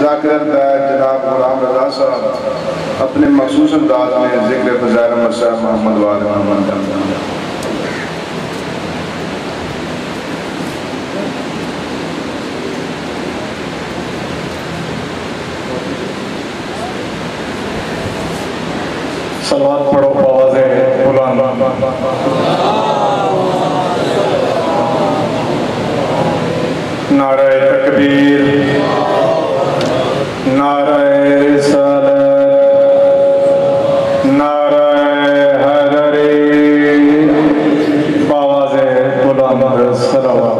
ज़ाकिर जनाब गुलाम रज़ा साहब अपने मखसूस अंदाज में ज़िक्र फ़ज़ाइल मसा मोहम्मद वाले मोहम्मद करते हैं। सलावत पढ़ो आवाज़े बुलंद। नारे तकबीर, नारे रिसालत, नारे हैदरी, आवाज़े बुलंद सलावत।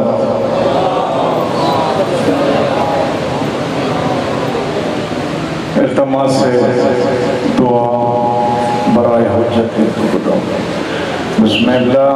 इल्तिमास से दुआ बराए हुज्जत खुदा। बिस्मिल्लाह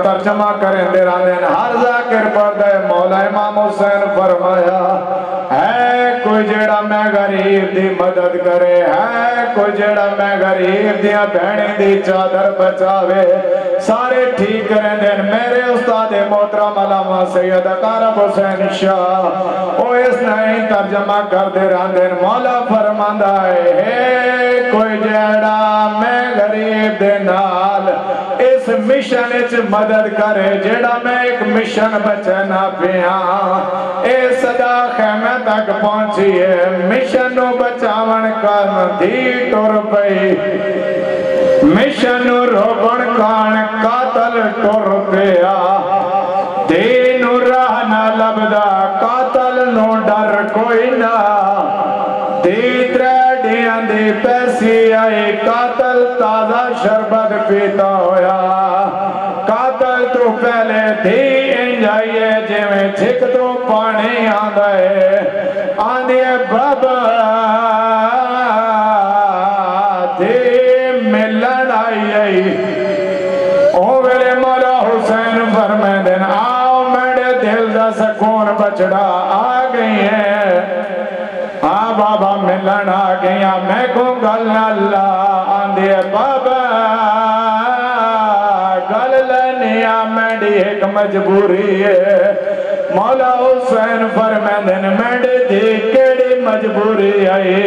तर्जमा करें दे हर जाकिर पर मौला इमाम हुसैन फरमाया है कोई कोई जेड़ा मैं गरीब दी मदद करे, है कोई जेड़ा मैं गरीब दिया भैणी दी चादर बचावे। सारे ठीक रहंदे मेरे उस्ताद मोहतरम अल्लामा सैयद अकारम हुसैन शाह ओ इस नहीं तर्जमा करते रहंदे। मौला फरमांदा है कोई जेड़ा मैं गरीब दे नाल इस मिशन च मदद करे, जेड़ा मैं एक मिशन बचना पिया ए सदा खैमे तक पहुंची है। मिशन नु बचावन कारण धी टुर पई, मिशन नु रोकण कारण कातल टुर पिया। धी नु राह ना लभदा कातल नु डर कोई ना, धी त्रेडियां दी पैसी आई कातल ताजा शरबत पीता होया। कातल तो पहले धी इंजाइए जिवें छिक तो पानी आंदा है, आंदी बाबा धी मिलन आई। ओ वेले मौला हुसैन फरमांदे आओ मेरे दिल दा सुकून बछड़ा आ गई है। हाँ बाबा मिलन आ गया मैं को गल अल्लाह आंदे बाबा गल लनिया मेरी एक मजबूरी है। मौला हुसैन फरमांदे मेरी दी केड़ी मजबूरी आई।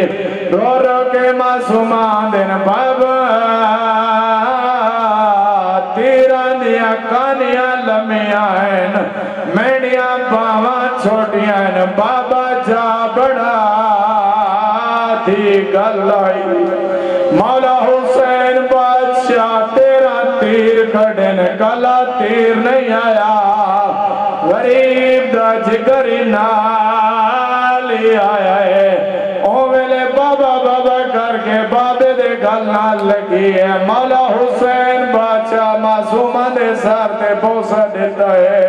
रो रो के मासूमा दिन बाबा तेरा दिया कानिया लमिया हैं, मेरिया बावा छोटिया हैं। बाबा जा बड़ा थी गल आई। मौला हुसैन बादशाह तेरा तीर कड़न कला तीर नहीं आया, गरीब दा जिगरी नाल आया है। ओ वेले बाबा बाबा करके बाबे दे गल नाल लगी है। मौला हुसैन बादशाह मासूमा दे सर ते बोसा देता है।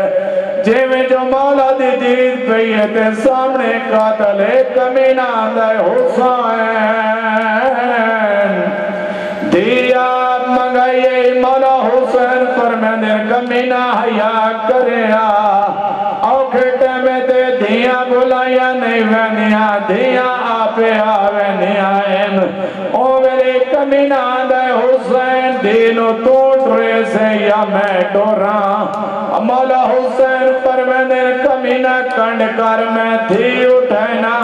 जिवें जो मौला दी दीद पई है ते सामने कातल कमीना आंदा है हुसैन दिया मंगाइए। मौला हुसैन फरमांदे कमीना हया करया औखे टाइम ते धिया बुलाया नहीं वनिया, धिया आपे आवनिया एन। ओ मेरे कमीना आंदा है हुसैन दीनो तू डरे से या मैं डोरा। मौला हुसैन फरमांदे कमीना कंड कर मैं थी उठना।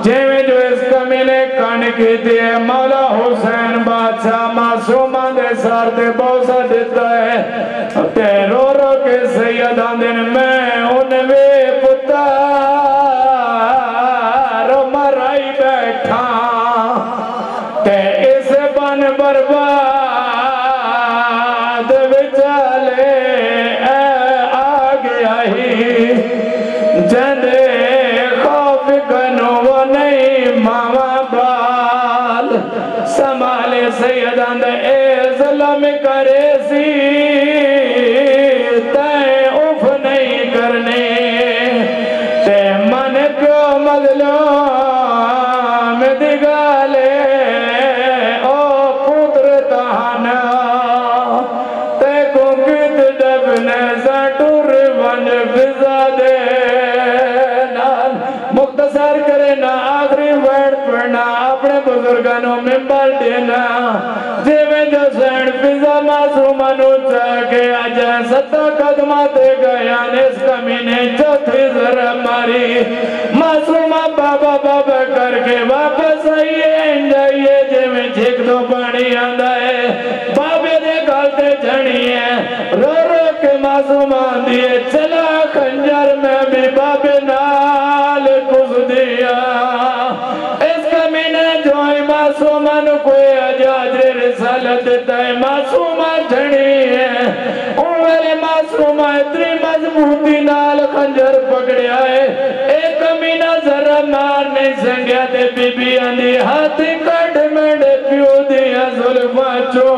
जिवें जो इस कमीने कंड की दिए मौला हुसैन बादशाह मासूमा दे सर ते बोसा देता है। ते रो रो के सैयद आंदे मैं उनवे पुत्र मराई बैठा ते इस बन बर्बाद विचाले आ गया ही। जंदे खौफ कनो वो नहीं मावा बाल संभाले सैयद आंदे ए ज़ुल्म करे सी तय उफ नहीं करने ते मन को मजलूम दिगाले ओ पुत्र तहाना ते को कित डबने सटुर वन फिजा दे नाल। मुख्तसर करे ना आखिरी वर्ड पढ़ना अपने बुजुर्गों मिंबर देना। जिवें जो सैन फिजा मासूमा नु के अज 7 कदमा ते गया ने इस कमीने चौथी जरा मारी। मासूमा बाबा बाबा करके वापस आइए जाइए जिवें झिक दो पानी आंदा है। बाबे दे गल ते जणी है रो रो के मासूमा दिए चला खंजर में भी बाबे नाल कुछ दिया। इस कमीने जो मासूमा नु कोई अजाजरे रिसालत देता है मासूमा जणी है। ओ मेरे मासूमा इतनी मजबूती नाल खंजर पकड़िया है एक कमीना जरा मार नहीं संगया ते बीबी आंदी हाथ कट मेरे प्यो दिया जुल्फां चो